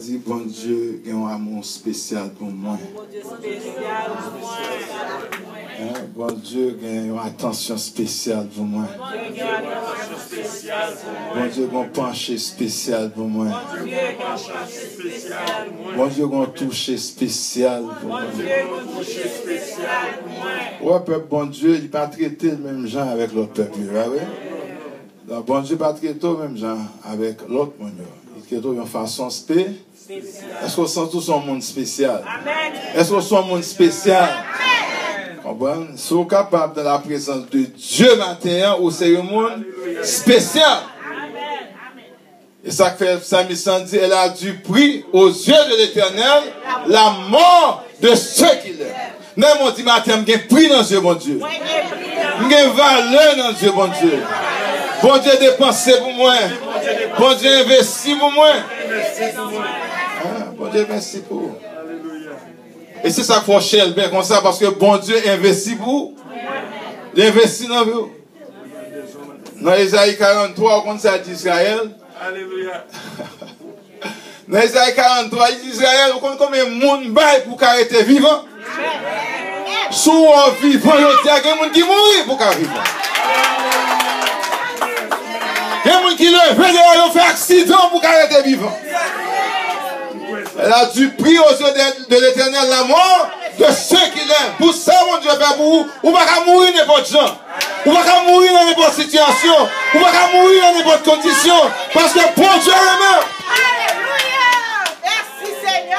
dit, bon Dieu, il y a un amour spécial pour moi. Bon Dieu, il y a une attention spéciale pour moi. Bon Dieu, il y a un penché spécial pour moi. Bon Dieu, il y a un toucher spécial pour moi. Ouais, peuple, bon Dieu, il n'a pas traité le même genre avec l'autre peuple. Donc, bon Dieu, pas traité le même genre avec l'autre monde. Il traite d'une façon spéciale. Est-ce qu'on sent tout son monde spécial? Est-ce qu'on sent un monde spécial? Comprenez? Si vous êtes capable de la présence de Dieu maintenant, ou c'est un monde spécial. Et ça fait Samson dit, elle a du prix aux yeux de l'Éternel, la mort de ceux qui l'aiment. Même on dit matin, j'ai prix dans Dieu, bon Dieu. J'ai valeur dans Dieu, bon Dieu. Bon Dieu dépensé pour moi. Bon Dieu investi pour moi. Bon Dieu merci pour vous. Et c'est ça qu'il faut chercher bien comme ça, parce que bon Dieu investit pour vous. Il investit dans vous. Dans Isaïe 43, on ça dit Israël. Alléluia. Dans Isaïe 43, il dit Israël, vous comprenez combien de monde baille pour arrêter vivant? Sous vivant, il y a des gens qui mourent pour arrêter vivant. Il y a des gens qui le fait accident pour arrêter vivant. Elle a du prix aux yeux de l'Éternel la mort de ceux qui l'aiment. Pour ça, mon Dieu fait pour vous. Vous ne pouvez pas mourir n'importe gens. Vous ne pouvez pas mourir dans n'importe situation. Vous ne pouvez pas mourir dans n'importe condition. Parce que pour Dieu est-même.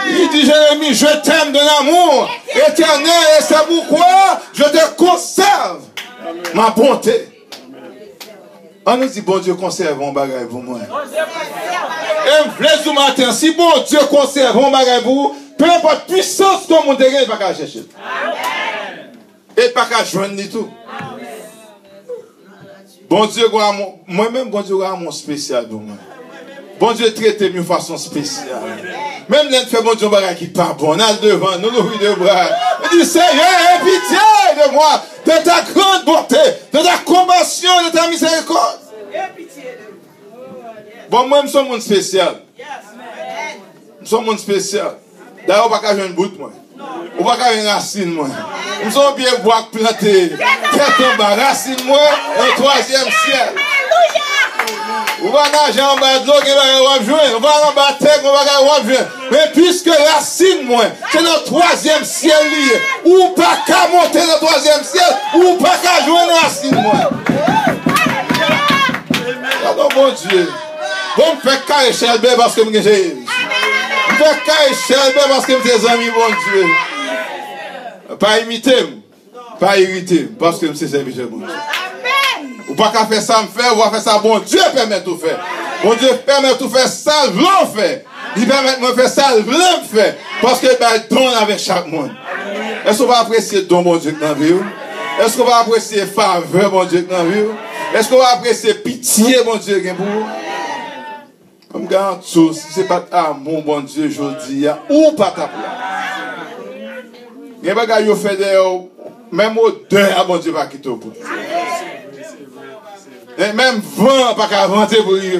Il dit Jérémie, je t'aime de l'amour éternel et c'est pourquoi je te conserve ma bonté. On nous dit, bon Dieu, conserve un bagage pour moi. Et je vous matin, si bon Dieu conserve un bagage pour vous, peu importe puissance que mon dégât, il ne va pas chercher. Et pas qu'à joindre ni tout. Bon Dieu, moi-même, bon Dieu, a mon spécial pour moi. Bon Dieu traite de façon spéciale. Même l'un fait bon Dieu bagage qui pas bon. On a devant, nous l'ouvrir de bras. Il dit, Seigneur, aie pitié de moi, de ta grande bonté, de ta compassion, de ta miséricorde. Bon, moi, je suis un monde spécial. Je suis un monde spécial. D'ailleurs, on ne va pas jouer une bout, moi. On ne va pas jouer une racine, moi. Nous sommes bien bois plantés. Tête en bas, racine, moi, au troisième ciel. On va nager en bas de l'eau, on va en bas de terre, on va jouer. Mais puisque racine, moi, c'est notre troisième ciel lié. Ou pas qu'à monter dans le troisième ciel, ou pas qu'à jouer une racine, moi. Pardon, bon Dieu. Bon, je fais carré Shelby parce que je suis. Je fais carré Shelby parce que je suis amis, bon Dieu. Pas imiter, pas irriter, parce que je suis serviteur, bon Dieu. Ou pas qu'à faire ça, me faire, ou pas faire ça, bon Dieu permet de tout faire. Bon Dieu permet de tout faire, ça, l'on fait. Il permet de me faire ça, l'on fait. Parce que il donne avec chaque monde. Est-ce qu'on va apprécier le don, bon Dieu, dans la vie? Est-ce qu'on va apprécier faveur, bon Dieu, dans la vie? Est-ce qu'on va apprécier pitié, bon Dieu, pour vous? Comme garantie, si ce n'est pas amour, bon Dieu, je dis, ou pas ta place. Il y a des gens qui fait des même odeur, bon Dieu, va quitter au bout. Et même vent, pas qu'à vanter pour y aller.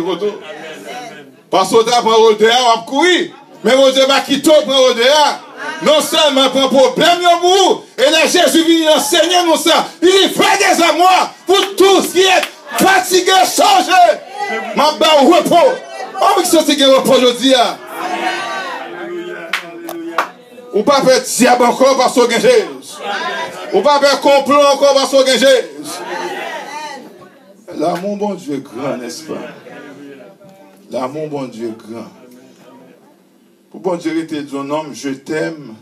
Parce que tu prends odeur, on va courir. Mais bon Dieu, va quitter pour odeur. Non seulement prend problème au bout, et là Jésus vient enseigner nous ça. Il dit, faites des amours pour tous qui êtes fatigués, changés. Ma barre au repos. On va sortir au repos aujourd'hui. Ou pas faire diable encore parce que Jésus. Ou pas faire complot encore parce que Jésus. L'amour, bon Dieu, est grand, n'est-ce pas? L'amour, bon Dieu, est grand. Pour bon Dieu, était ton homme, je t'aime,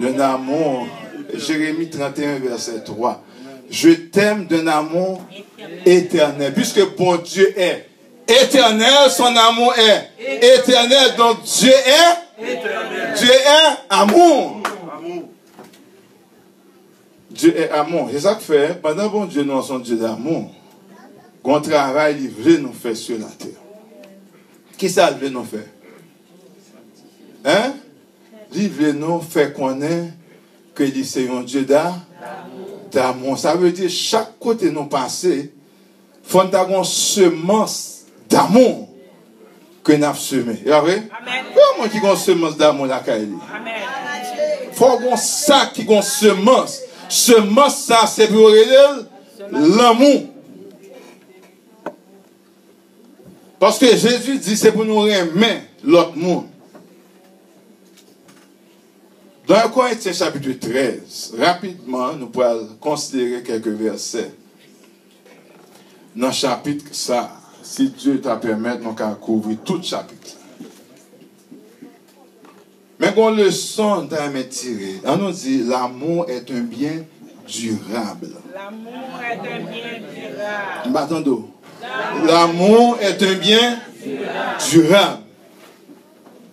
d'un amour. Jérémie 31, verset 3. Je t'aime d'un amour éternel. Puisque bon Dieu est éternel, son amour est éternel. Donc Dieu est éternel. Dieu est amour. Dieu est amour. C'est ça que fait, pendant bon Dieu, nous sommes Dieu d'amour. Qu'on travail, il veut nous faire sur la terre. Qui ça veut nous faire? Hein? Il veut nous faire connaître que c'est un Dieu d'amour. Ça veut dire chaque côté nous passer, il faut avoir une semence d'amour que nous avons semé. Et après, comment qui a une semence d'amour la caille? Il faut qu'on sac qui a une semence. Semence, ça, c'est pour l'amour. Parce que Jésus dit c'est pour nous aimer l'autre monde. Dans 1 Corinthiens chapitre 13, rapidement, nous pourrons considérer quelques versets. Dans le chapitre, ça, si Dieu t'a permis, nous allons couvrir tout le chapitre. Mais quand le son t'a tiré, on nous dit l'amour est un bien durable. L'amour est un bien durable. M'attendez. L'amour est un bien durable.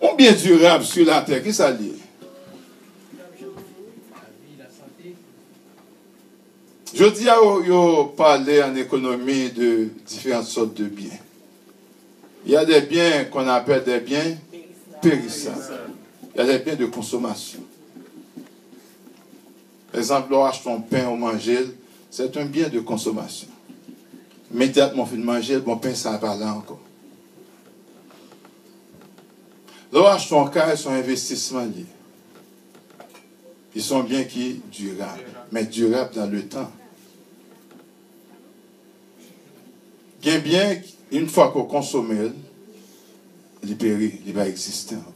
Un bien durable sur la terre, qui ça dit? Je dis à vous parler en économie de différentes sortes de biens. Il y a des biens qu'on appelle des biens périssables. Il y a des biens de consommation. Par exemple, on achète un pain au manger, c'est un bien de consommation. Immédiatement, on fait manger, bon pain, ça va là encore. Là, achète un cas, c'est un investissement lié. Ils sont bien qui durables, mais durables dans le temps. Il y a bien, une fois qu'on consomme, il périt, il va exister encore.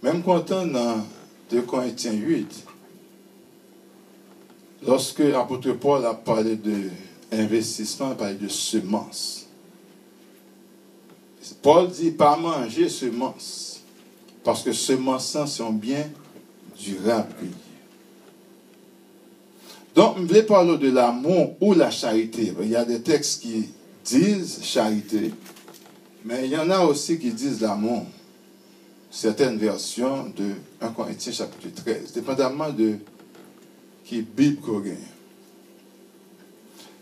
Même quand on dans 2 Corinthiens 8, lorsque l'apôtre Paul a parlé d'investissement, il a parlé de semences. Paul dit pas manger semences, parce que semences sont bien durables. Donc, je vais parler de l'amour ou la charité. Il y a des textes qui disent charité, mais il y en a aussi qui disent l'amour. Certaines versions de 1 Corinthiens chapitre 13, dépendamment de qui Bible qu'on gagne.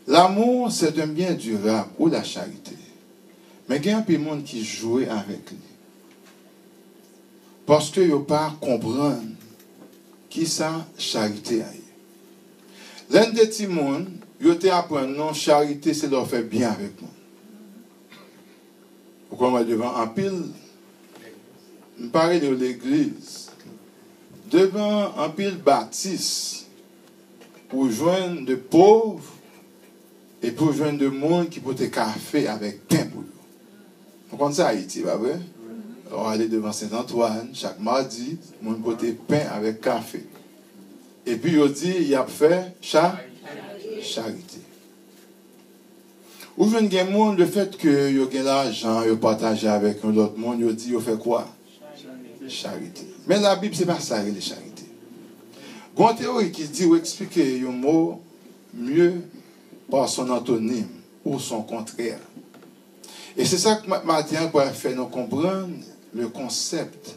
L'amour, c'est un bien durable ou la charité. Mais il y a un peu de monde qui joue avec lui. Parce que ils ne pas comprendre qui ça charité a. L'un des petits monde, ils te apprennent non charité, c'est leur faire bien avec nous. Pourquoi moi devant un pile, je parle de l'église, devant un pile baptiste, pour joindre de pauvres et pour joindre de monde qui peut te café avec pain pour eux. Vous comprenez ça Haïti, pas vrai? On va aller devant Saint-Antoine, chaque mardi, on peut te pain avec café. Et puis, il dit, il a fait charité. Ou je ne monde le fait que il y a l'argent, il partage avec l'autre monde, il dit, il fait quoi? Charité. Mais la Bible, ce n'est pas ça, les charité. Il y a une théorie qui dit, ou expliquer un mot mieux par son antonyme ou son contraire. Et c'est ça que Matthieu pourrait faire nous comprendre le concept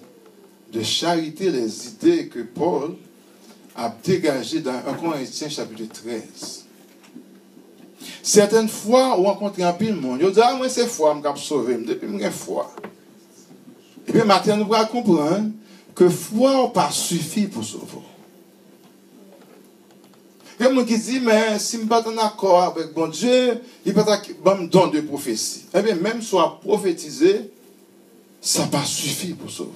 de charité, les idées que Paul a dégagé dans 1 Corinthiens chapitre 13. Certaines fois, on rencontre un peu de monde. On dit, ah, moi, c'est foi, je vais sauver. Depuis, je suis foi. Et puis, maintenant, nous allons comprendre que foi n'a pas suffi pour sauver. Il y a des gens qui disent, mais si je ne suis pas en accord avec bon Dieu, il ne peut pas me donner de prophétie. Eh bien, même soit prophétisé, ça n'a pas suffi pour sauver.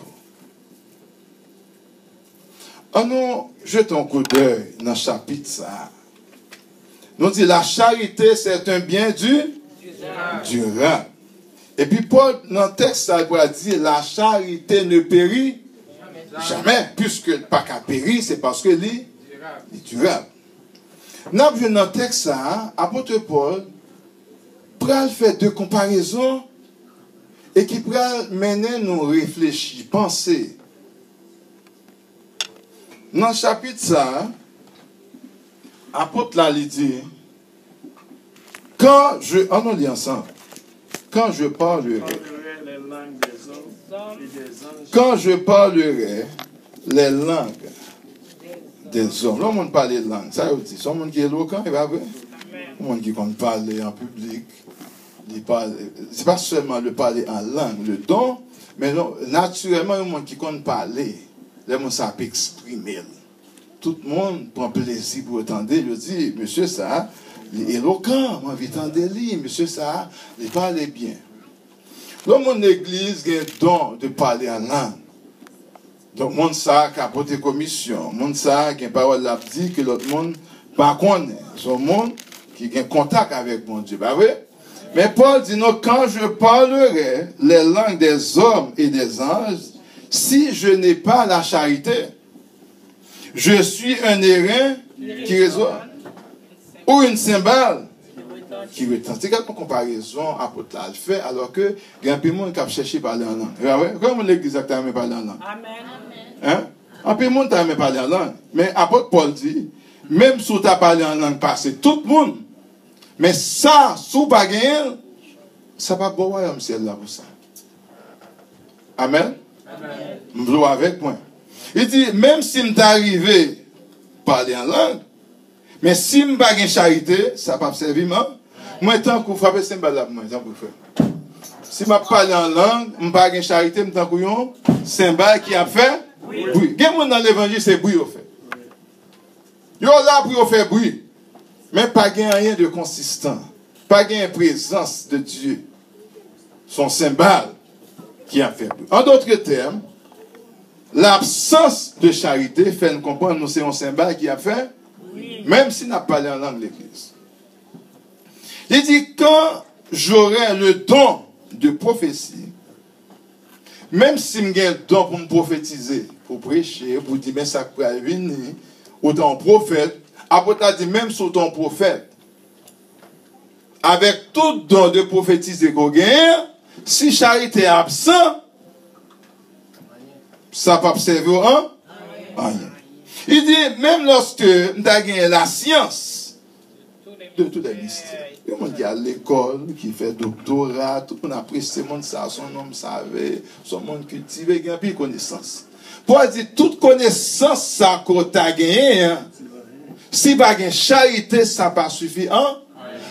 Oh non, jetons un coup d'œil dans le chapitre ça. Nous dit la charité, c'est un bien durable. Et puis Paul, dans le texte, ça va dire la charité ne périt jamais. Puisque pas qu'à périr, c'est parce que est durable. Dans le texte, ça, apôtre Paul, pral fait deux comparaisons et qui pral mener nous réfléchir, penser. Dans le chapitre ça, apôtre là, il dit, quand je parlerai les langues des hommes. Là, on parle de langue. Ça veut dire, c'est un monde qui est éloquent, il va vrai. Un monde qui compte parler en public. C'est pas seulement le parler en langue, le don, mais non, naturellement, un monde qui compte parler. Les gens savent exprimer. Tout le monde prend plaisir pour entendre. Il dit, monsieur ça, il est éloquent, moi, j'ai entendu lui, monsieur ça, il parle bien. Dans mon église, il y a un don de parler en langue. Donc, mon ça qui a porté commission, mon ça qui a une parole là dit que l'autre monde pas connaît. C'est un monde qui a un contact avec mon Dieu. Bah oui. Mais Paul dit non, quand je parlerai les langues des hommes et des anges, si je n'ai pas la charité, je suis un airain qui résonne ou une cymbale qui retentit. C'est quelque comparaison apôtre là fait alors que il y a un peu de monde qui a cherché parler en langue. Comment l'église a parlé en langue? Amen. Hein? Un peu de monde a parlé en langue. Mais apôtre Paul dit, même si tu as parlé en langue passée, tout le monde. Mais ça, sous bagage, ça va pas royaume ciel là pour ça. Amen. Je dois avec moi. Il dit, même si je suis arrivé à parler en langue, mais si je n'ai pas de charité, ça ne va pas servir. Moi, tant que vous frappez, c'est pas là pour moi. Si je parle en langue, je n'ai pas de charité, je suis c'est un bail qui a fait bruit. Il y a dans l'évangile, c'est bruit au fait. Il y a là pour faire bruit. Mais pas rien de consistant. Pas de présence de Dieu. Son symbole qui a fait bruit. En d'autres termes, l'absence de charité fait nous comprendre que c'est un symbole qui a fait, même s'il n'a pas parlé en langue de l'église. Il dit, quand j'aurai le don de prophétie, même si j'ai le don pour me prophétiser, pour prêcher, pour dire, mais ça peut venir, autant prophète, après t'as dit, même sur ton prophète, avec tout don de prophétiser qu'on gagne, si charité est absent, ça ne va pas servir à rien. Il dit, même lorsque tu as gagné la science de tous les mystères, il y a des gens qui à l'école, qui fait doctorat, tout le monde apprécie ce monde, ça, son homme savait, son monde cultivé, il y a plus de connaissances. Pour dire, toute connaissance ça que tu as gagné, si tu as gagné charité, ça n'a pas suffi.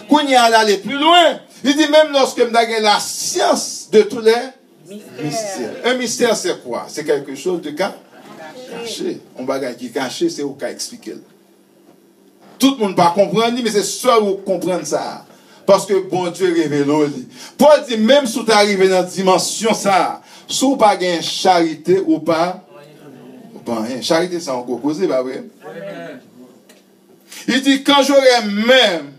Quand il y a aller plus loin, il dit, même lorsque tu as gagné la science de tous les mystères. Un mystère, c'est quoi? C'est quelque chose de caché. Un bagage qui est caché, c'est au cas expliquer. Tout le monde ne va pas comprendre, mais c'est seul où comprendre ça. Parce que bon Dieu révèle. Paul dit, même si tu arrives dans la dimension ça, si tu n'as pas de charité ou pas, rien. Charité, ça encore causé, pas vrai? Il dit, quand j'aurai même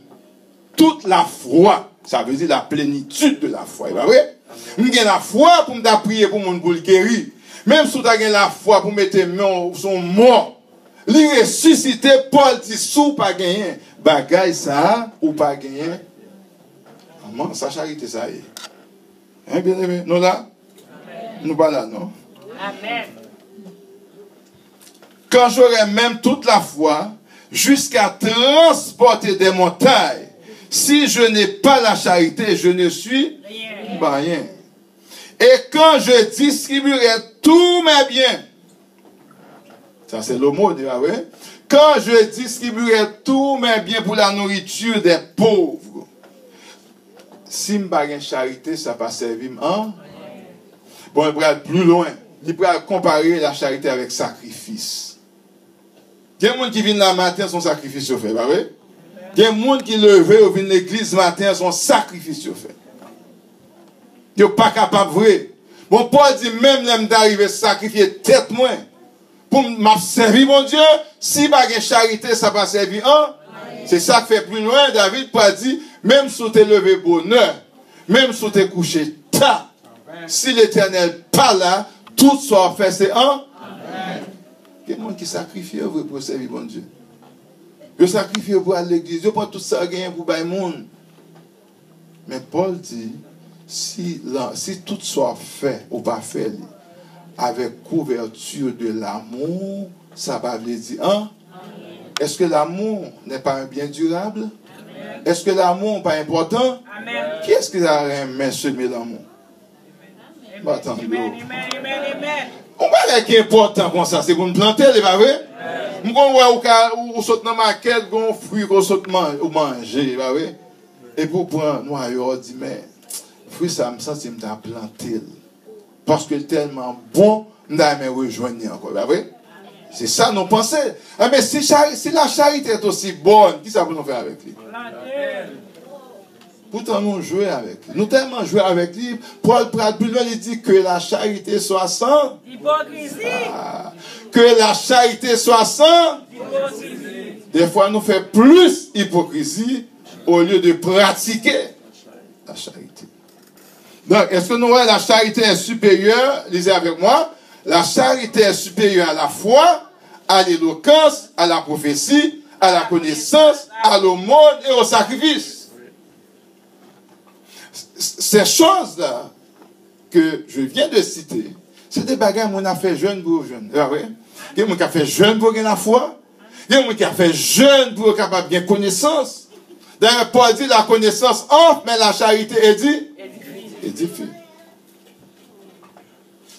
toute la foi, ça veut dire la plénitude de la foi, pas vrai? J'ai la foi pour me prier pour mon boule guérir. Même si tu as la foi pour mettre son mort, lui ressusciter, Paul dit, sous pas gagner, bagaille ça, ou pas gagner. Maman, sa charité, ça y est. Hein, bien aimé? Nous là? Nous pas là, non? Amen. Quand j'aurai même toute la foi, jusqu'à transporter des montagnes, si je n'ai pas la charité, je ne suis rien. Et quand je distribuerai tous mes biens, ça c'est le mot, oui. Quand je distribuerai tous mes biens pour la nourriture des pauvres, si je n'ai pas de charité, ça va servir. Bon, il va aller plus loin. Il va comparer la charité avec sacrifice. Il y a des gens qui viennent le matin, son sacrifice fait, pas vrai? Il y a des gens qui levent ou viennent l'église le matin, son sacrifice fait. Ils ne sont pas capables de vrai. Bon, Paul dit, même l'aime d'arriver à sacrifier tête moins pour m'observer, mon Dieu, si il n'y a pas de charité, ça va servir. C'est ça qui fait plus loin, David, Paul dit, même si tu es levé bonheur, même si tu es couché tard, si l'Éternel n'est pas là, tout soit fait, c'est un. Il y a des gens qui sacrifient pour servir, mon Dieu. Ils sacrifient pour aller à l'église, ils prennent tout ça pour le monde. Mais Paul dit, si tout soit fait ou pas fait, avec couverture de l'amour, ça va veut dire, est-ce que l'amour n'est pas un bien durable? Est-ce que l'amour n'est pas important? Qui est-ce qui a aimé semer l'amour? On va dire qui est important comme ça, c'est pour nous planter, c'est pas vrai? On va ou saute dans ma quête, on fruit qu'on saute manger, pas vrai? Et pour prendre noyau, on dit, mais fruit ça me sent que je planté. Parce que tellement bon, je vais rejoindre encore, pas vrai? C'est ça nos pensées. Mais si la charité est aussi bonne, qui ça peut nous faire avec lui? Pourtant, nous jouons avec lui. Nous tellement jouons avec lui. Paul Prat, plus loin, il dit que la charité soit sans Hypocrisie. Que la charité soit sans Hypocrisie. Des fois, nous faisons plus hypocrisie au lieu de pratiquer la charité. Donc, est-ce que nous voyons la charité est supérieure? Lisez avec moi. La charité est supérieure à la foi, à l'éloquence, à la prophétie, à la connaissance, à l'aumône et au sacrifice. Ces choses-là que je viens de citer, c'est des bagages qu'on a fait jeune pour jeune. Ah oui? Il y a des gens qui ont fait jeune pour gagner la foi. Il y a des gens qui ont fait jeune pour être capable de bien connaissance. D'ailleurs, Paul dit la connaissance offre, mais la charité édifie.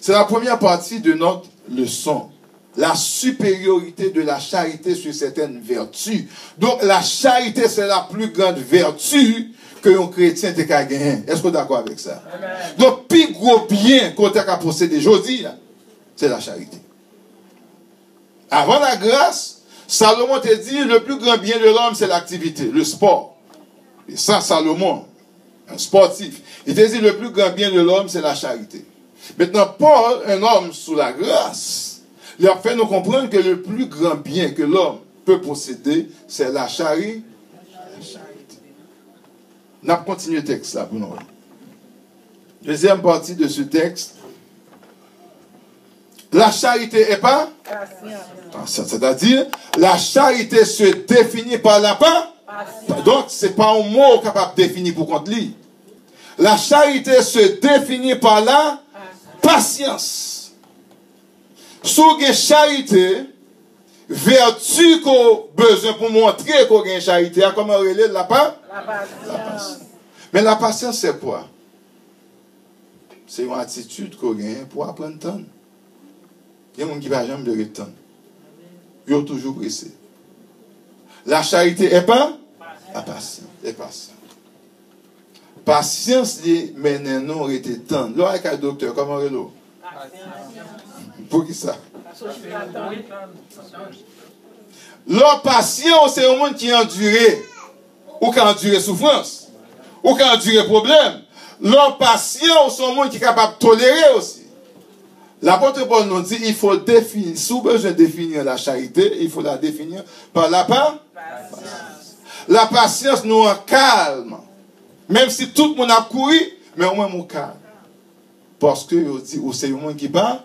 C'est la première partie de notre leçon. La supériorité de la charité sur certaines vertus. Donc, la charité, c'est la plus grande vertu que un chrétien te ka gagner. Est-ce que vous êtes d'accord avec ça? Amen. Donc, plus gros bien qu'on t'a qu'à posséder aujourd'hui, c'est la charité. Avant la grâce, Salomon te dit, le plus grand bien de l'homme, c'est l'activité, le sport. Et ça, Salomon, un sportif, il te dit, le plus grand bien de l'homme, c'est la charité. Maintenant, Paul, un homme sous la grâce, leur fait nous comprendre que le plus grand bien que l'homme peut posséder, c'est la charité. On a continué le texte là pour nous. Deuxième partie de ce texte. La charité est pas patience. C'est-à-dire, la charité se définit par la patience. Donc, c'est pas un mot capable de définir pour contre lui. La charité se définit par la patience. Sous une charité, vertu qu'on a besoin pour montrer qu'on a une charité, comment on relève la patience. Mais la patience, c'est quoi? C'est une attitude qu'on a pour apprendre le temps. Il y a des gens qui ne vont jamais de temps. Ils sont toujours pressés. La charité est pas? La patience. Est patience. Patience, mais non, on était temps. Là, avec un docteur, comment on relève? Pour qui ça? L'homme patient, c'est un monde qui endure, ou qui endure souffrance, ou qui endure problème. L'homme patient, c'est un monde qui est capable de tolérer aussi. L'apôtre Paul nous dit, il faut définir, si vous avez besoin de définir la charité, il faut la définir par la patience. La patience nous en calme. Même si tout le monde a couru, mais au moins nous calme. Parce que c'est le monde qui parle.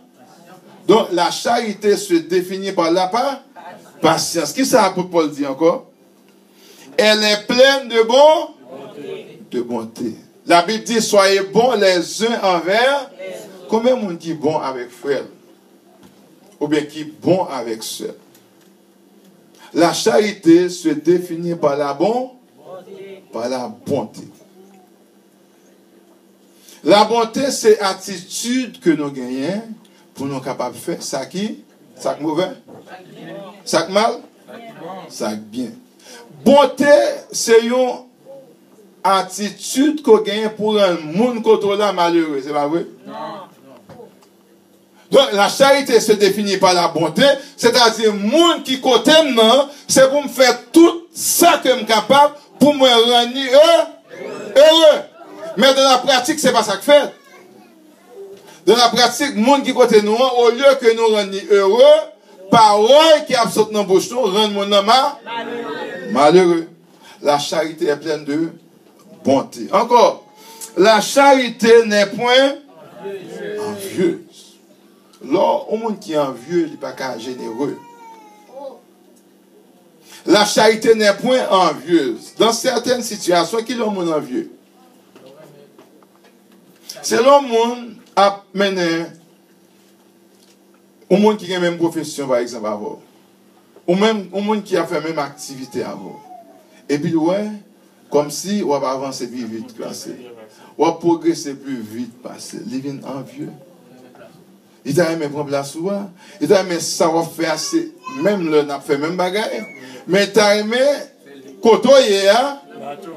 Donc, la charité se définit par la patience. Qu'est-ce que l'apôtre Paul dit encore? Elle est pleine de bonté. La Bible dit, soyez bons les uns envers. Combien de monde qui est bon avec frère? Ou bien qui est bon avec soeur? La charité se définit par la bonté. La bonté, c'est l'attitude que nous gagnons pour nous capables de faire ça qui? Ça mauvais? Ça mal? Ça bien. Bonté, c'est une attitude qu'on gagne pour un monde contrôlé malheureux. C'est pas vrai? Non. Donc, la charité se définit par la bonté, c'est-à-dire, monde qui côté moi, c'est pour me faire tout ça que je suis capable pour me rendre heureux. Mais dans la pratique, c'est pas ça que fait. Dans la pratique, monde qui côté nous, au lieu que nous rendions heureux, parole qui absorbe dans bouche nous, rend mon homme malheureux. La charité est pleine de bonté. Encore, la charité n'est point envieuse. Là, au monde qui est envieux, il n'est pas généreux. La charité n'est point envieuse. Dans certaines situations, qui est le monde envieux? C'est le monde à mener au monde qui a la même profession, par exemple, avant. Ou même au monde qui a fait la même activité avant. Et puis, ouais, comme si on va avancer plus vite, on va progresser plus vite, passer. Il vient envieux. Il t'a aimé prendre place souvent. Il t'a aimé savoir faire assez. Même le n'a fait même bagaille. Mais il t'a aimé côtoyer, hein?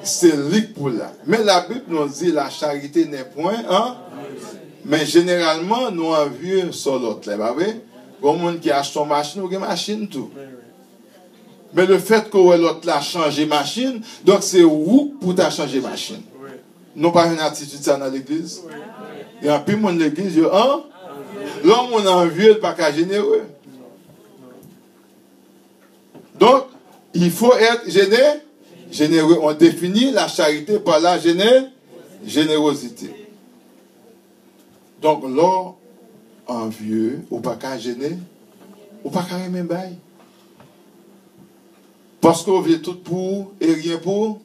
C'est lui pour là. Mais la Bible nous dit la charité n'est point, hein? Mais généralement, nous envieux sur l'autre. Là, vrai? Comme monde qui achète son machine, ou une machine tout. Mais le fait que l'autre l'a changé machine, donc c'est où pour t'a changé machine. Nous pas une attitude ça dans l'église. Il y a un peu de monde dans l'église, hein? L'homme on a envieux, pas qu'à généreux. Donc, il faut être généreux. On définit la charité par la générosité. Donc, l'homme envieux, ou pas qu'à gêner, ou pas qu'à aimer bail. Parce qu'on vit tout pour et rien pour,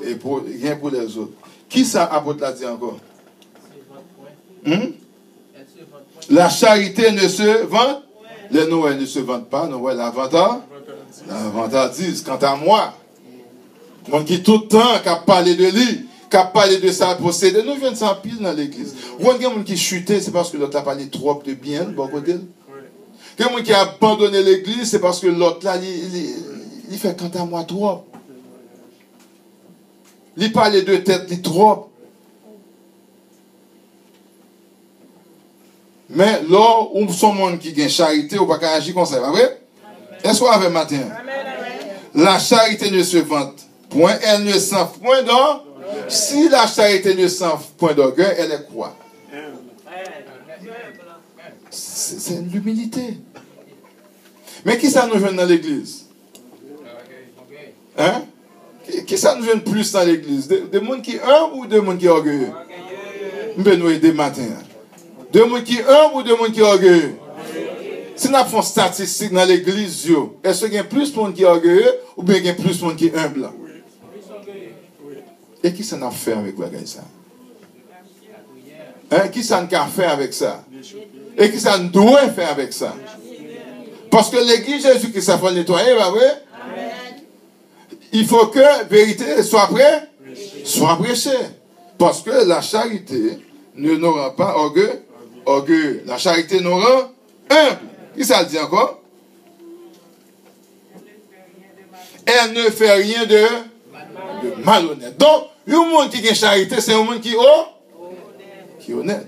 rien pour les autres. Qui ça apôtre l'a dit encore? La charité ne se vend, les Noël ne se vendent pas, Noël l'avantardise. Quant à moi, moi qui tout le temps qui a parlé de lui, qui a parlé de sa possédé, nous venons sans pile dans l'église. Ou un gars qui chutait, c'est parce que l'autre a parlé trop de bien, bon côté. Quelqu'un qui a abandonné l'église, c'est parce que l'autre là, il fait quant à moi trop. Il parlait de tête, il trop. Mais là, où sont les gens qui ont charité, ou pas qu'à agir comme ça, pas vrai? Est-ce qu'on avait matin? La charité ne se vante point, elle ne s'enfle point d'orgueil. Si la charité ne s'enfle point d'orgueil, elle est quoi? C'est l'humilité. Mais qui ça nous vient dans l'église? Hein? Qui ça nous vient plus dans l'église? Des gens qui humbles ou des gens qui orgueilleux? Mais nous aider matin. Des gens qui humbles ou des gens qui orgueilleux? Si nous faisons statistique dans l'église, est-ce qu'il y a plus de monde qui est orgueilleux ou bien il y a plus de monde qui est humble? Et qui ça n'a fait avec ça? Hein? Qui ça n'a fait avec ça? Et qui ça doit faire avec ça? Parce que l'église Jésus-Christ a fait nettoyer, pas vrai? Il faut que la vérité soit prêchée. Parce que la charité n'aura pas orgueil. La charité n'aura humble. Qui ça dit encore? Elle ne fait rien de malhonnête. Donc, le monde qui a charité, c'est un monde qui est honnête.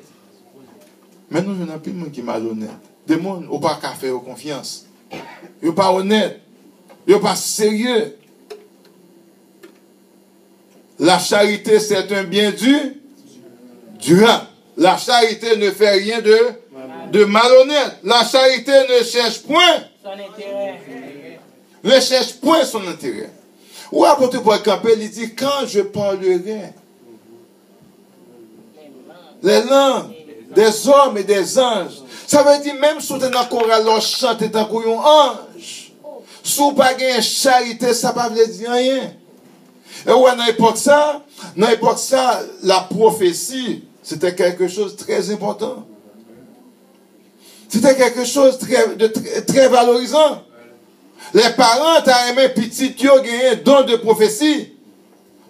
Mais nous, il y a plus de monde qui est malhonnête. Des gens qui n'ont pas qu'à faire confiance. Ils ne sont pas honnêtes. Ils ne sont pas sérieux. La charité, c'est un bien durable. La charité ne fait rien de malhonnête. La charité ne cherche point son intérêt. Ne cherche point son intérêt. Ou apôtre Paul Campbell, il dit, quand je parlerai les langues des hommes et des anges, ça veut dire même si tu es dans le chorale, on chante tant qu'on un ange. Si vous n'avez pas de charité, ça ne veut dire rien. Et ouais, dans l'époque ça, la prophétie, c'était quelque chose de très important. C'était quelque chose de très valorisant. Les parents t'ont aimé petit qui ont gagné un don de prophétie.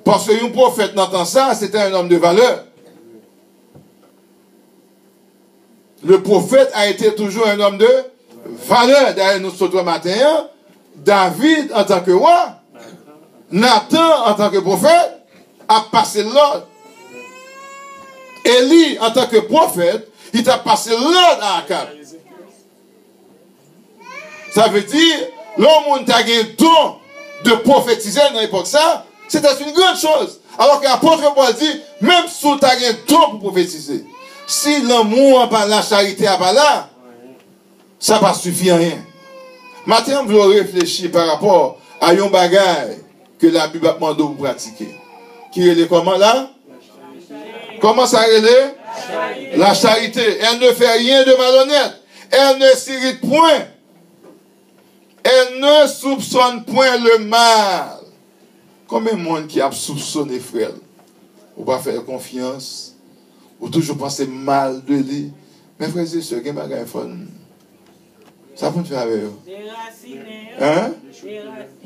Parce qu'un prophète n'entend ça, c'était un homme de valeur. Le prophète a été toujours un homme de valeur. D'ailleurs, nous sommes matin, David en tant que roi, Nathan en tant que prophète, a passé l'ordre. Élie en tant que prophète, il t'a passé l'ordre à Akab. Ça veut dire, l'homme qui a un don de prophétiser dans l'époque ça, c'était une grande chose. Alors que l'apôtre Paul dit, même si tu as un don pour prophétiser, si l'amour n'a pas la charité n'a pas là, ça ne va pas suffire à rien. Maintenant, vous réfléchir par rapport à un bagage que la Bible demande de vous pratiquer. Qui est comment là? Comment ça est? La charité. Elle ne fait rien de malhonnête. Elle ne s'irrite point. Elle ne soupçonne point le mal. Combien de monde qui a soupçonné frère? Ou pas faire confiance? Ou toujours penser mal de lui? Mais frères et sœurs, ça peut faire avec eux. Hein?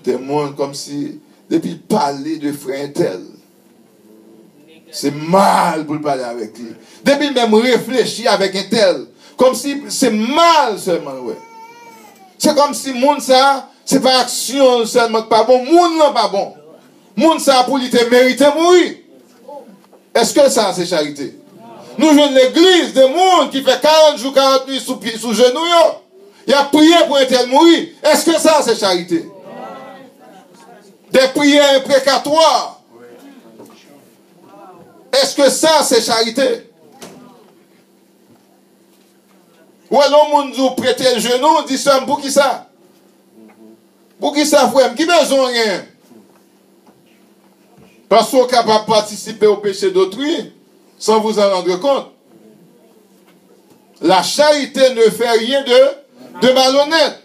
Des mondes comme si, depuis parler de frère tel, c'est mal pour parler avec lui. Depuis même réfléchir avec un tel, comme si c'est mal seulement, ouais. C'est comme si monde ça, c'est pas action seulement pas bon, monde non pas bon. Monde ça pour lui te mériter mourir. Est-ce que ça c'est charité? Nous jouons l'église des monde qui fait 40 jours, 40 nuits sous genoux. Il a prié pour un tel mourir. Est-ce que ça c'est charité? Des prières imprécatoires. Est-ce que ça, c'est charité? Ou alors, on nous prête le genou, dit ça, pour qui ça? Pour qui ça, frère? Qui besoin rien? Parce qu'on est capable de participer au péché d'autrui sans vous en rendre compte. La charité ne fait rien de malhonnête.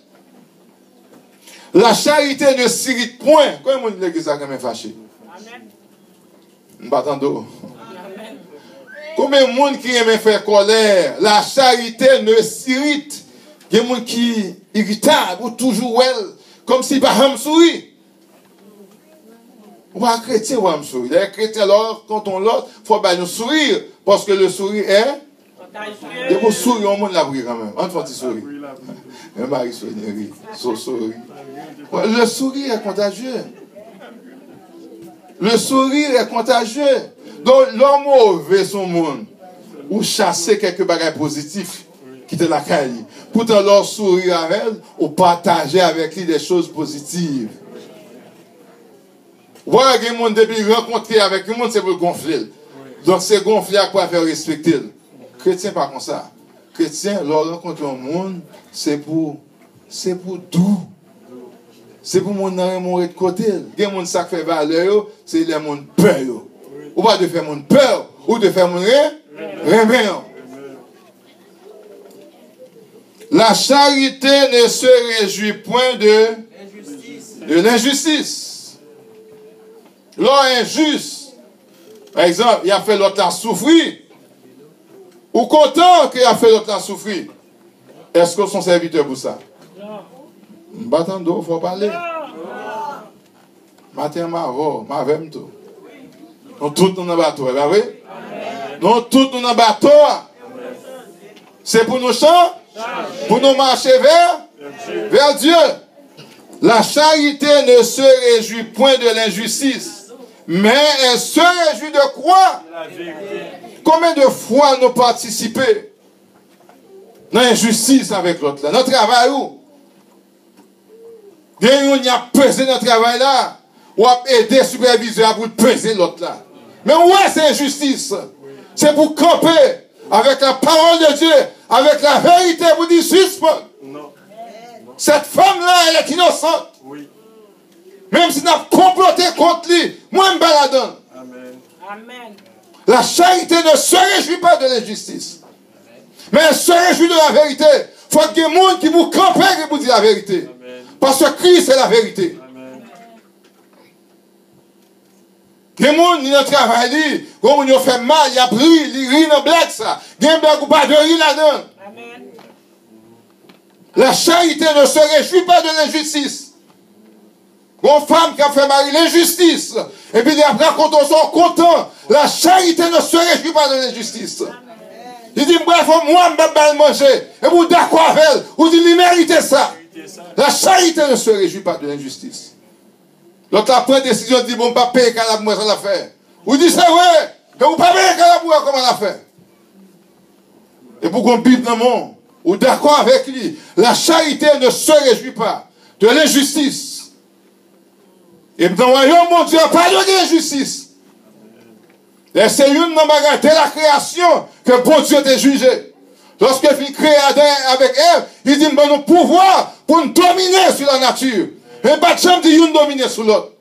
La charité ne s'irrite point. Comment on dit ça quand même fâché? Amen. Combien de monde qui aime faire colère? La charité ne s'irrite. Il y a des gens qui sont irritables ou toujours comme si par un sourire. Ou un chrétien ou un sourire. Les chrétiens, alors, quand on l'autre, il faut nous sourire. Parce que le sourire est. Et vous souriez, on monde la brille quand même. On fait sourire. Marie sourire. Le sourire est contagieux. Le sourire est contagieux. Donc, l'homme mauvais son monde. Ou chasser quelques bagages positifs qui te la caille. Pourtant, leur sourire avec elle, ou partager avec lui des choses positives. Voilà, il y a des gens depuis rencontrer avec le monde, c'est pour le gonfler. Donc, c'est gonfler à quoi faire respecter. Chrétien, pas comme ça. Chrétien, leur rencontre au monde, c'est pour doux. C'est pour mon amour de côté. Il y a des gens qui fait valeur, c'est les gens peur. Ou pas de faire mon peur, ou de faire mon rébellion. La charité ne se réjouit point de l'injustice. L'homme injuste, par exemple, il a fait l'autre à souffrir. Ou content qu'il a fait l'autre à souffrir. Est-ce que son serviteur pour ça? Non. Battant d'eau, il faut parler. Matin, ma vem tout. Nous tous nous en bateau, là, oui? Nous tous nous en bateau. C'est pour nous chanter, pour nous marcher vers Dieu. La charité ne se réjouit point de l'injustice, mais elle se réjouit de quoi? Combien de fois nous participons dans l'injustice avec l'autre là? Notre travail où? On y a pesé notre travail là, ou a aidé le superviseur pour peser l'autre là. Mais ouais, c'est injustice. C'est pour camper avec la parole de Dieu, avec la vérité, vous dites suspend. Cette femme-là, elle est innocente. Oui. Même si nous avons comploté contre lui, moi, je me balade. Amen. La charité ne se réjouit pas de l'injustice. Mais elle se réjouit de la vérité. Il faut qu'il y ait des gens qui vous campent et qui vous disent la vérité. Amen. Parce que Christ est la vérité. Amen. Il y a des gens qui ont travaillé, comme ils ont fait mal, ils ont pris, ils rient dans blague ça. Il y a des gens qui pas de rire là-dedans. La charité ne se réjouit pas de l'injustice. Une femme qui a fait marier l'injustice, et puis après, quand on sort content, la charité ne se réjouit pas de l'injustice. Il dit, bref, moi, je vais pas manger. Et vous d'accord avec elle, vous dites, il mérite ça. La charité ne se réjouit pas de l'injustice. L'autre a pris une décision, dit, bon, pas payer Calab, moi, ça l'a fait. Vous dites, c'est vrai, que vous ne pas payer Calab, comment l'a fait. Et pour qu'on vive dans le monde, ou d'accord avec lui, la charité ne se réjouit pas de l'injustice. Et dans le royaume, mon Dieu, pas de l'injustice. Et c'est une bagarre de la création que bon Dieu t'a jugé. Lorsque il crée Adam avec Ève, il dit, nous pouvoir pour nous dominer sur la nature. Et pas de chambre dit, nous dominer sur l'autre.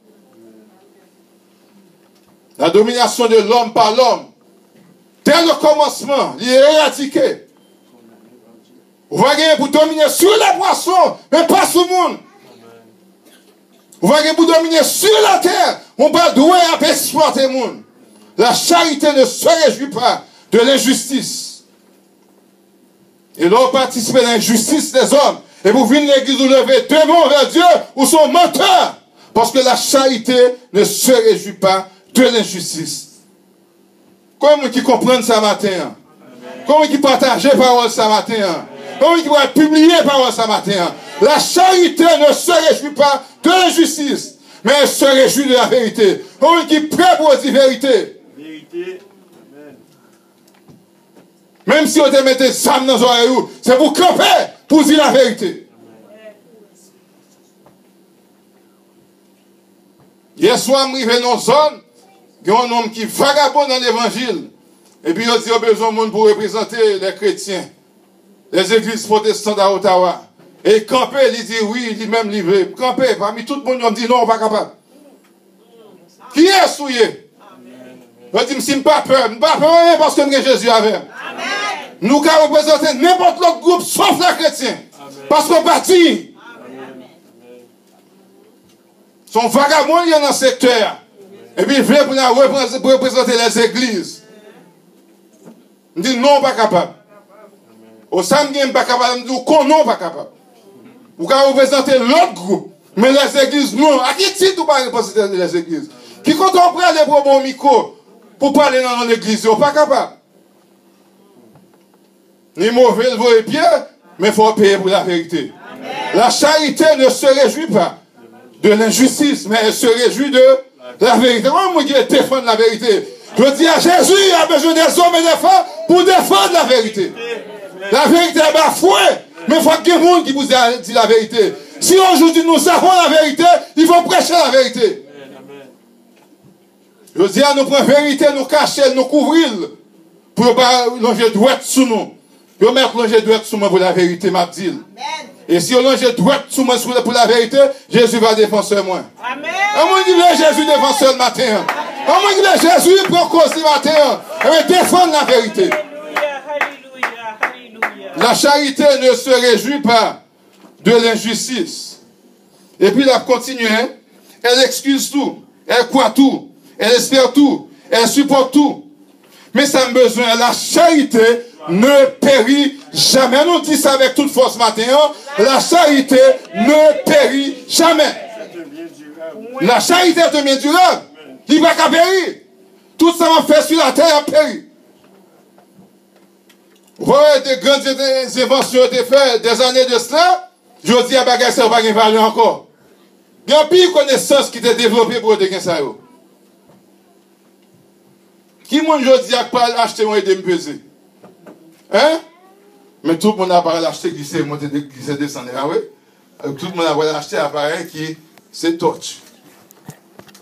La domination de l'homme par l'homme, dès le commencement, il est éradiqué. Vous voyez, pour dominer sur les poissons, mais pas sur le monde. Vous voyez, pour dominer sur la terre, on va douer à exploiter le monde. La charité ne se réjouit pas de l'injustice. Et l'on participe à l'injustice des hommes. Et vous venez l'église vous levez devant vers Dieu ou son menteur. Parce que la charité ne se réjouit pas de l'injustice. Comment qui comprennent ça matin? Comment qui partagent parole ça matin? Comment qui va publier parole ça matin? La charité ne se réjouit pas de l'injustice, mais elle se réjouit de la vérité. Comment qui est prêt pour dire vérité? Vérité. Amen. Même si on te met des âmes dans les oreilles, c'est pour camper, pour dire la vérité. Amen. Hier soir, je suis arrivé dans une zone, Il y a un homme qui vagabonde dans l'évangile. Et puis il dit qu'il a besoin de monde pour représenter les chrétiens. Les églises protestantes à Ottawa. Et camper, il dit oui, il dit même livré. Camper, parmi tout le monde, il dit non, on n'est pas capable. Qui est souillé? Je dis, je n'ai pas peur. Je n'ai pas peur parce que Jésus avec. Nous pouvons représenter n'importe quel groupe sauf les chrétiens. Parce qu'on bâtit. Son vagabond, il y a dans le secteur. Et puis il vient pour représenter les églises. Il dit non, pas capable. Au samedi, pas capable. Il dit non, pas capable. Vous pouvez représenter l'autre groupe. Mais les églises, non. À qui titre vous pas représenter les églises? Qui quand on prend les propos au micro pour parler dans l'église, ils ne sont pas capables. Ni mauvais le pied, mais il faut payer pour la vérité. Amen. La charité ne se réjouit pas de l'injustice, mais elle se réjouit de la vérité. Moi, je défends la vérité. Je dis à Jésus, il a besoin des hommes et des femmes pour défendre la vérité. La vérité est bafouée, mais il faut qu'il y ait des gens qui vous disent la vérité. Si aujourd'hui nous avons la vérité, il faut prêcher la vérité. Je dis à nous prendre la vérité, nous cacher, nous couvrir, pour ne pas longer droite sous nous. Pour mettre longer droite sous moi pour la vérité, m'a dit. Et si on longer droite sous moi pour la vérité, Jésus va défendre moi. Amen. Comment dit Jésus défend le matin? Comment dit Jésus prend cause le matin? Et défendre la vérité. La charité ne se réjouit pas de l'injustice. Et puis elle continue, elle excuse tout, elle croit tout, elle espère tout, elle supporte tout. Mais ça a besoin, la charité ne périt jamais. Nous disons ça avec toute force matin. La charité ne périt jamais. La charité est bien durable. Il ne va pas périr. Tout ça va faire sur la terre a péri. Vous voyez des grandes inventions été faites des années de cela. Je dis à bagage ça va pas valeur encore. Il y a pire connaissance qui était développée pour des ça. Qui moi je dis à pas acheter moi et de me peser? Hein? Mais tout le monde a pas acheté qui s'est monté, qui s'est descendu. Ah oui? Tout le monde a pas acheté un appareil qui c'est torche.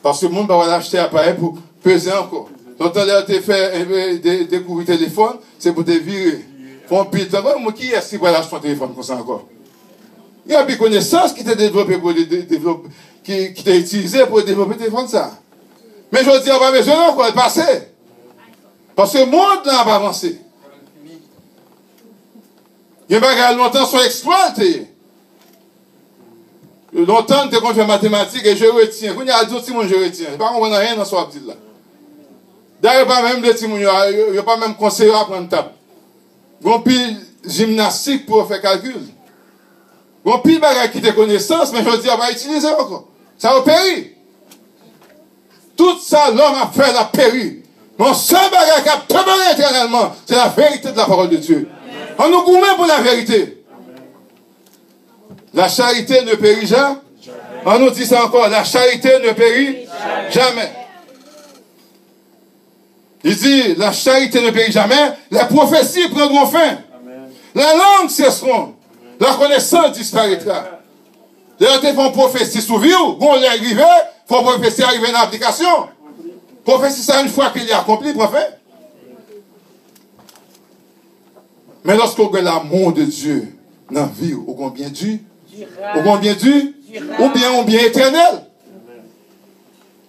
Parce que le monde va acheter un appareil pour peser encore. Donc, on a fait découvrir le téléphone, c'est pour te virer. Font pile. Moi, qui est-ce qui va acheter un téléphone comme ça encore? Il y a des connaissances qui étaient développées pour développer, qui étaient utilisées pour développer le téléphone ça. Mais je dis, on va besoin encore de passer. Parce que le monde n'a pas avancé. Il y a des gens qui longtemps sont exploités. Longtemps, tu as fait mathématiques et je retiens. Quand il y a d'autres gens, je retiens. Je ne comprends rien dans ce que là. D'ailleurs, pas même des gens, il n'y a pas même conseiller à prendre table. Il y a pile gymnastique pour faire calcul. Il y a pile de qui te connaissance, mais je dis, on va utiliser encore. Ça va périr. Tout ça, l'homme a fait la périr. Mon seul bagage qui a demeuré éternellement, c'est la vérité de la parole de Dieu. On nous gourmet pour la vérité. La charité ne périt jamais. On nous dit ça encore, la charité ne périt jamais. Il dit, la charité ne périt jamais, les prophéties prendront fin. Les langues cesseront. La connaissance disparaîtra. D'ailleurs, ils font prophétie sous vie, bon, les arriver, il faut prophétie arriver dans l'application. Prophétie, ça une fois qu'il est accompli, prophète. Mais lorsqu'on a l'amour de Dieu dans la vie, au combien Dieu, au combien Dieu, ou bien éternel.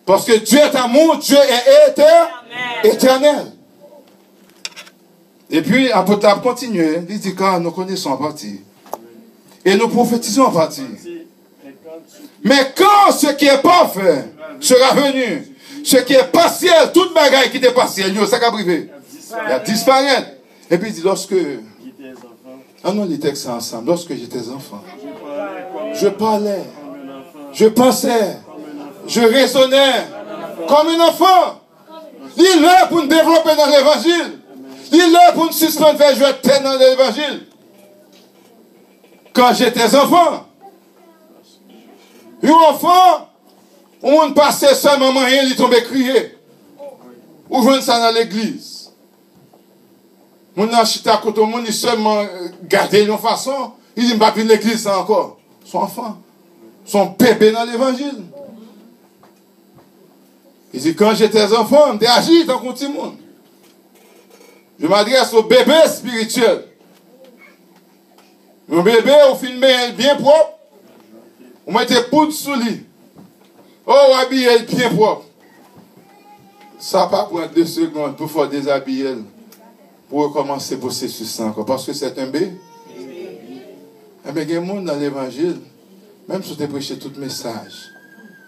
Parce que Dieu est amour, Dieu est éternel. Et puis, l'apôtre continue, il dit quand nous connaissons en partie, et nous prophétisons en partie. Mais quand ce qui est parfait sera venu, ce qui est partiel, toute bagaille qui était partielle, ça va privé. Il va disparaître. Et puis il dit, lorsque... Ah non, les textes ensemble. Lorsque j'étais enfant, je parlais, je pensais, je raisonnais comme un enfant. Il est là pour nous développer dans l'évangile. Il est là pour nous suspendre, faire jouer tête dans l'évangile. Quand j'étais enfant, un enfant, on passait seulement rien, il tombait crier. Ou joindre ça dans l'église. Mon achita côté mon il seulement garder une façon, il dit pas plus l'église ça encore. Son enfant, son bébé dans l'évangile. Il dit, quand j'étais enfant, je agi dans le petit monde. Je m'adresse au bébé spirituel. Mon bébé, on filme bien propre. On mettait poudre sous lui. Oh, habillé bien propre. Ça va pas prendre 2 secondes pour faire déshabiller. Pour recommencer le processus encore. Parce que c'est un bébé. Mais il y a des gens dans l'évangile, même si tu prêches tout message,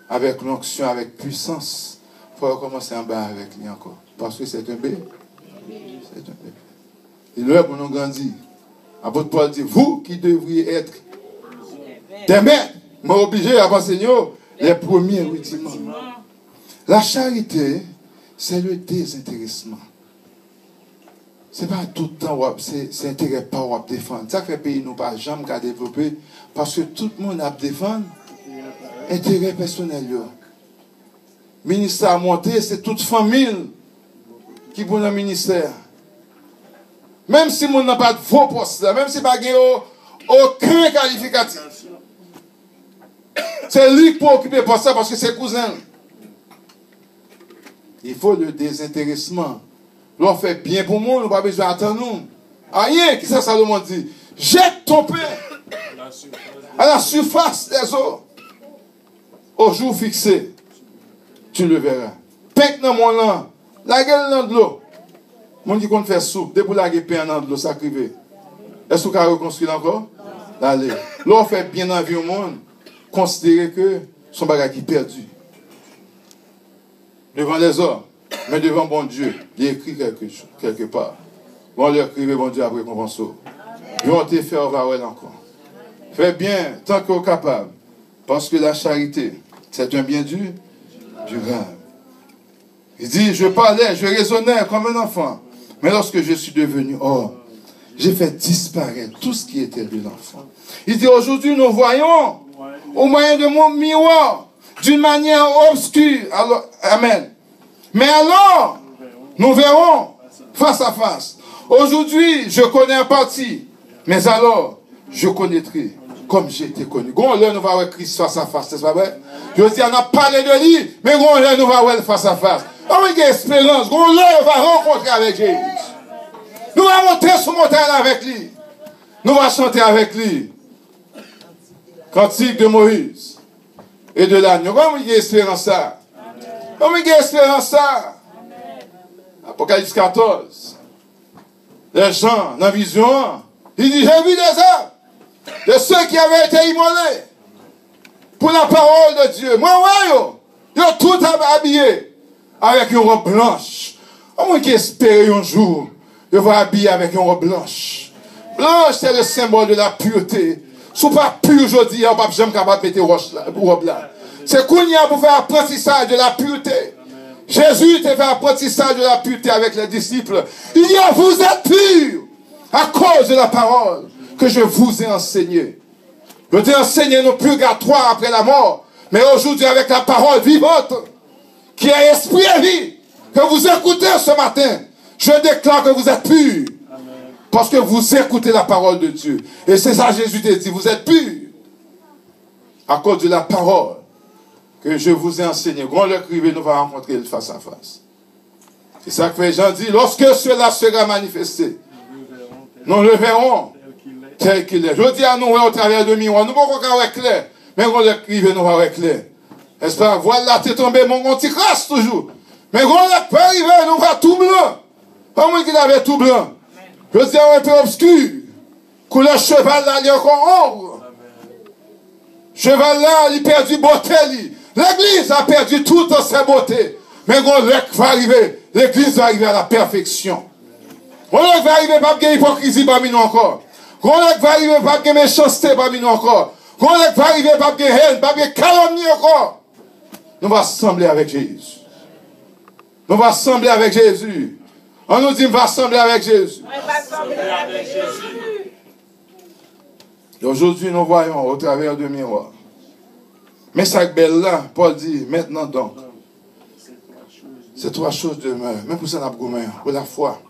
avec l'onction, avec puissance, il faut recommencer en bas avec lui encore. Parce que c'est un bébé. C'est un bébé. Et là, pour nous grandir, apôtre Paul dit, vous qui devriez être des maîtres, m'obligez à enseigner les premiers rudiments. La charité, c'est le désintéressement. Ce n'est pas tout le temps, c'est intérêt pas à défendre. Ça fait pays nous pas jamais qu'à développer, parce que tout le monde a défendre intérêt personnel. Ministère à monter, c'est toute famille qui pour le ministère. Même si on n'a pas de faux postes, même si on n'a aucun qualificatif. C'est lui qui peut occuper pour ça parce que c'est cousin. Il faut le désintéressement. L'on fait bien pour moi, nous n'avons pas besoin d'attendre nous. Rien, qui ça Salomon dit? Jette ton pain à la surface des eaux. Au jour fixé, tu le verras. Pèque dans mon land, la gueule dans de l'eau. Mon dit qu'on fait soupe, dès pour la gueule pain dans de l'eau, ça crive. Est-ce qu'on peut reconstruire encore? Allez. L'on fait bien dans la vie au monde, considérez que son bagage est perdu. Devant les hommes, mais devant bon Dieu, il écrit quelque part. Bon, leur écrivez bon Dieu après récompense. Ils vont te faire voir encore. Fais bien tant que vous êtes capable. Parce que la charité, c'est un bien du rêve. Il dit, je parlais, je raisonnais comme un enfant. Mais lorsque je suis devenu homme, j'ai fait disparaître tout ce qui était de l'enfant. Il dit, aujourd'hui, nous voyons au moyen de mon miroir, d'une manière obscure. Alors, amen. Mais alors, nous verrons face à face. Aujourd'hui, je connais en partie. Mais alors, je connaîtrai comme j'ai été connu. Gon là, nous va voir Christ face à face, c'est pas vrai? Je dis, on a parlé de lui, mais gon là, nous va voir face à face. On a une espérance. Gon là, on va rencontrer avec Jésus. Nous allons monter sur montagne avec lui. Nous allons chanter avec lui. Cantique de Moïse et de l'agneau. Comment il y a espérance ça? Comment il y a espérance ça? Apocalypse 14. Les gens, dans la vision, ils disent, j'ai vu des hommes, de ceux qui avaient été immolés pour la parole de Dieu. Moi, ils ont tout habillé avec une robe blanche. Comment ils espèrent un jour, ils vont habiller avec une robe blanche. Blanche, c'est le symbole de la pureté. Si vous n'êtes pas pur aujourd'hui, vous n'êtes pas jamais capable de mettre robe là. C'est qu'on y a pour faire apprentissage de la pureté. Jésus te fait apprentissage de la pureté avec les disciples. Il dit, vous êtes purs à cause de la parole que je vous ai enseignée. Je t'ai enseigné nos purgatoires après la mort, mais aujourd'hui avec la parole vivante, qui est esprit et vie, que vous écoutez ce matin, je déclare que vous êtes purs. Parce que vous écoutez la parole de Dieu. Et c'est ça Jésus t'a dit, vous êtes purs à cause de la parole que je vous ai enseigné. Quand le crivé nous va rencontrer face à face. C'est ça que Jean dit, lorsque cela sera manifesté, nous le verrons tel qu'il est. Je dis à nous au travers de miroir, nous ne pouvons pas voir clair, mais quand le crivé nous va voir clair. Est-ce pas, voilà, t'es tombé, mon petit crasse toujours. Mais quand le peut arriver, nous va tout blanc. Comment il avait tout blanc? Je dis un peu obscur. Couleur cheval là, il est encore ombre. Cheval là, il perd du beauté. L'église a perdu toute sa beauté. Mais quand l'œil va arriver, l'église va arriver à la perfection. Quand l'œil va arriver, pas de hypocrisie parmi nous encore. Quand l'œil va arriver, pas de méchanceté parmi nous encore. Quand l'œil va arriver, pas de haine, pas de calomnie encore. Nous va assembler avec Jésus. Nous va assembler avec Jésus. On nous dit, on va assembler avec Jésus. Et aujourd'hui, nous voyons au travers du miroir. Mais cette belle-là, Paul dit, maintenant donc, c'est 3 choses demeurent. Même pour ça, on a beaucoup pour la foi.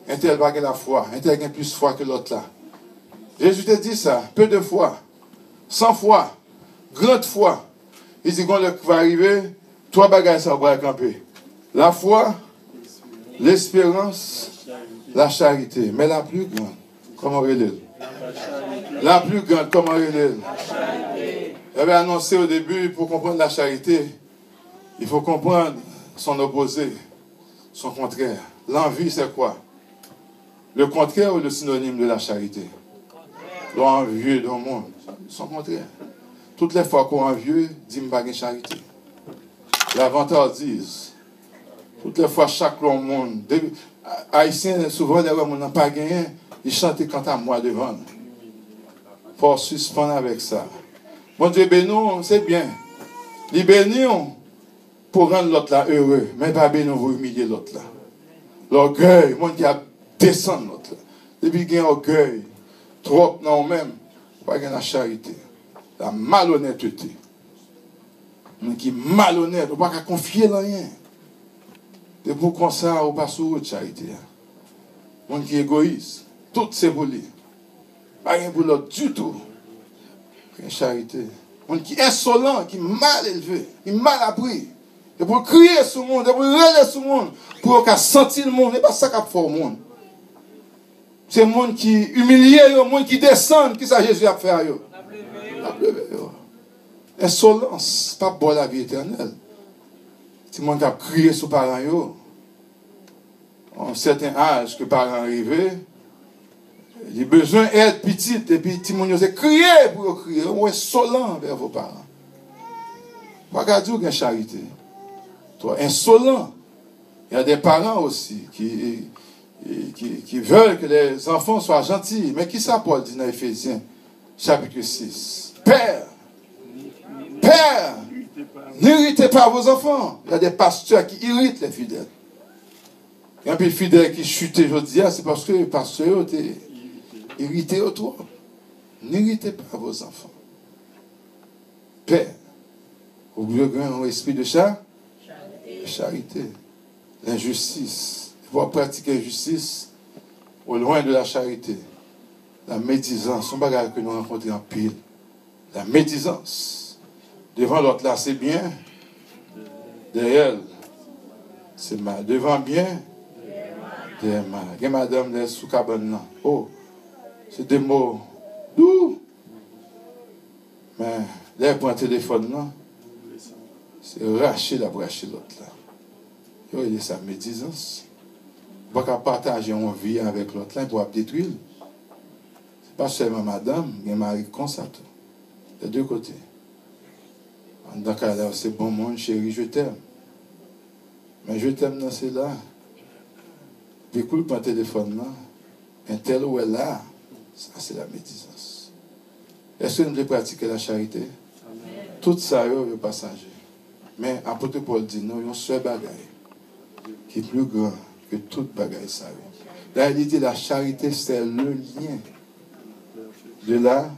Un tel va la foi. Un tel a plus de foi que l'autre là. Jésus te dit ça. Peu de foi. Sans foi. Grande foi. Il dit qu'on va arriver, Trois bagages ça va camper. La foi, l'espérance, la charité. Mais la plus grande, comment relève? La plus grande, comment relève? J'avais annoncé au début, pour comprendre la charité, il faut comprendre son opposé, son contraire. L'envie, c'est quoi? Le contraire ou le synonyme de la charité? L'envieux dans le monde, son contraire. Toutes les fois qu'on envieux, dit-moi pas de charité. L'avantage dit, toutes les fois chaque monde, Haïtien, souvent, les gens n'ont pas gagné, ils chantent quant à moi devant. Pour suspendre avec ça. Bon Dieu bénit, c'est bien. Il bénit pour rendre l'autre là heureux, mais pas bénir pour humilier l'autre là. L'orgueil, le monde qui a descendu l'autre là. Depuis qu'il y a orgueil, trop non même, pas qu'il y a la charité, la malhonnêteté. Le monde qui est malhonnête, on ne peut pas confier dans rien. Et pour qu'on ça, on passe sur la charité. Le monde qui est égoïste, tout c'est pour lui. Pas rien pour l'autre du tout. Une charité. On qui est insolent, qui est mal élevé, qui est mal appris. Et pour crier sur le monde, et pour relayer sur le monde, pour qu'on sentir le monde. Ce n'est pas ça qu'on fait au monde. C'est le monde qui humilie, le monde qui descend, qui ça Jésus a fait à eux. Insolence, pas bon la vie éternelle. C'est le monde qui a crié sur les parents. À un certain âge que les parents arrivent, il a besoin d'être petit, et puis tout le monde a crié pour crier. On est insolent vers vos parents. Regardez où il y a charité. Toi, insolent. Il y a des parents aussi qui veulent que les enfants soient gentils. Mais qui ça, Paul dit dans Éphésiens, chapitre 6? Père, n'irritez pas vos enfants. Il y a des pasteurs qui irritent les fidèles. Il y a un peu de fidèles qui chutent aujourd'hui, c'est parce que les pasteurs étaient irrités autour. N'irritez pas vos enfants. Père, oubliez un esprit de charité. L'injustice. Il faut pratiquer la justice au loin de la charité. La médisance, c'est un bagage que nous rencontrons en pile. La médisance. Devant l'autre là, c'est bien. Derrière, c'est mal. Devant bien, derrière mal. Il y a madame là sous cabane là. Oh, c'est des mots doux. Mais là, il prend un téléphone là. C'est racher l'autre là. Il y a sa médisance. Il ne peut pas partager une vie avec l'autre là pour détruire. Ce n'est pas seulement madame, il y a un mari comme ça. De deux côtés. Dans le cas là, c'est bon monde, chérie, je t'aime. Mais je t'aime dans c'est là. Puis cool pour un téléphone là. Un tel ou est là. Ça, c'est la médisance. Est-ce que nous devons pratiquer la charité? Amen. Tout ça, est passager. Mais apôtre Paul dit, non, il y a un seul bagaille qui est plus grand que toute bagaille ça. Là, il dit, la charité, c'est le lien de la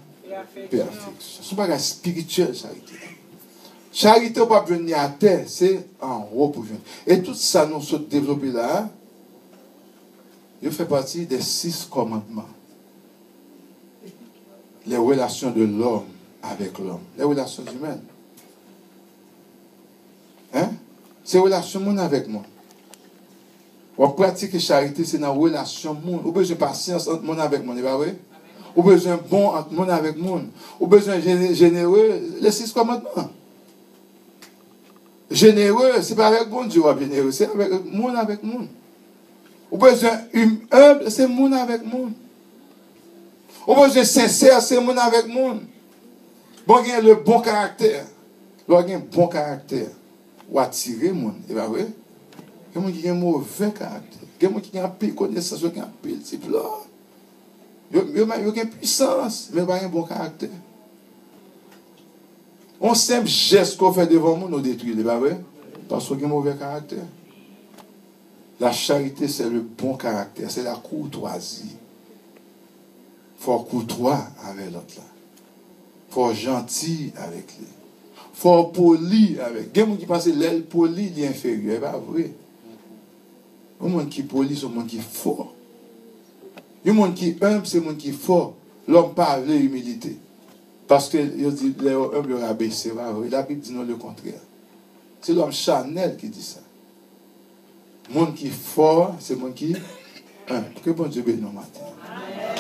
perfection. C'est un bagage spirituel, charité. Charité, on ne peut pas venir à terre, c'est en haut pour venir. Et tout ça, nous sommes développés là, il fait partie des 6 commandements. Les relations de l'homme avec l'homme. Les relations humaines. Hein? C'est relation monde avec moi. On pratique la charité, c'est dans la relation monde. On a besoin de patience entre monde avec monde, pas vrai? On a besoin de bon entre monde avec monde. On a besoin de généreux, les 6 commandements. Généreux, c'est pas avec bon Dieu, généreux, c'est avec monde avec monde. On a besoin humble, c'est monde avec monde. On a besoin sincère, c'est monde avec monde. Bon, il y a le bon caractère. Lorsqu'il y a un bon caractère, ou attirer monde, c'est pas vrai? Il y a des gens qui ont un mauvais caractère. Il y a des gens qui ont un peu de connaissance, qui ont un peu de type là. Il y a une puissance, mais il y a un bon caractère. On simple geste qu'on fait devant nous, nous détruit, c'est pas vrai? Parce qu'il y a un mauvais caractère. La charité, c'est le bon caractère, c'est la courtoisie. Il faut être courtois avec l'autre là. Il faut être gentil avec lui. Il faut être poli avec. Il y a des gens qui pensent que l'aile poli, il est inférieur. C'est pas vrai. Il y a des gens qui poli, c'est des gens qui sont forts. Il y a des gens qui humble, c'est des gens qui sont forts. L'homme parle de l'humilité. Parce que il dit les humbles rabaissés. La Bible dit non le contraire. C'est l'homme Chanel qui dit ça. Monde qui est fort, c'est monde qui est humble. Que bon Dieu bénisse nos matins.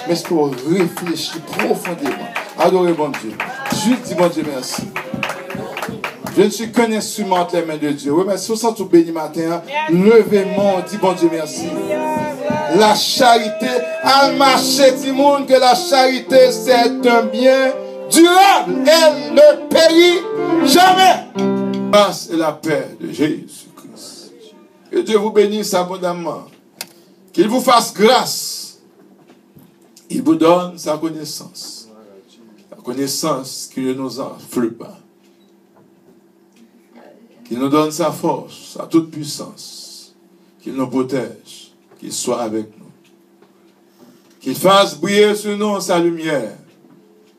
Mais est-ce qu'on réfléchit profondément? Adorez bon Dieu. Juste dis bon Dieu merci. Je ne suis qu'un instrument entre les mains de Dieu. Oui, mais si vous sentez tout béni matin, levez-moi, dis bon Dieu merci. La charité, elle marche, dit monde que la charité c'est un bien durable. Elle ne périt jamais. Grâce et la paix de Jésus-Christ. Que Dieu vous bénisse abondamment. Qu'il vous fasse grâce. Il vous donne sa connaissance. La connaissance qui ne nous enfle pas. Qu'il nous donne sa force, sa toute puissance. Qu'il nous protège. Qu'il soit avec nous. Qu'il fasse briller sur nous sa lumière.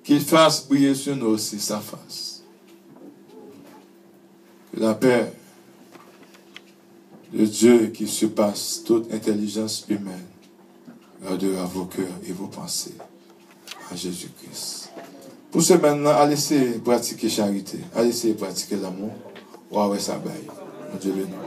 Qu'il fasse briller sur nous aussi sa face. Que la paix de Dieu qui surpasse toute intelligence humaine gardera vos cœurs et vos pensées à Jésus-Christ. Pour ce maintenant, allez essayer de pratiquer charité. Allez essayer de pratiquer l'amour. Ouais, ça baille. Dieu bénisse.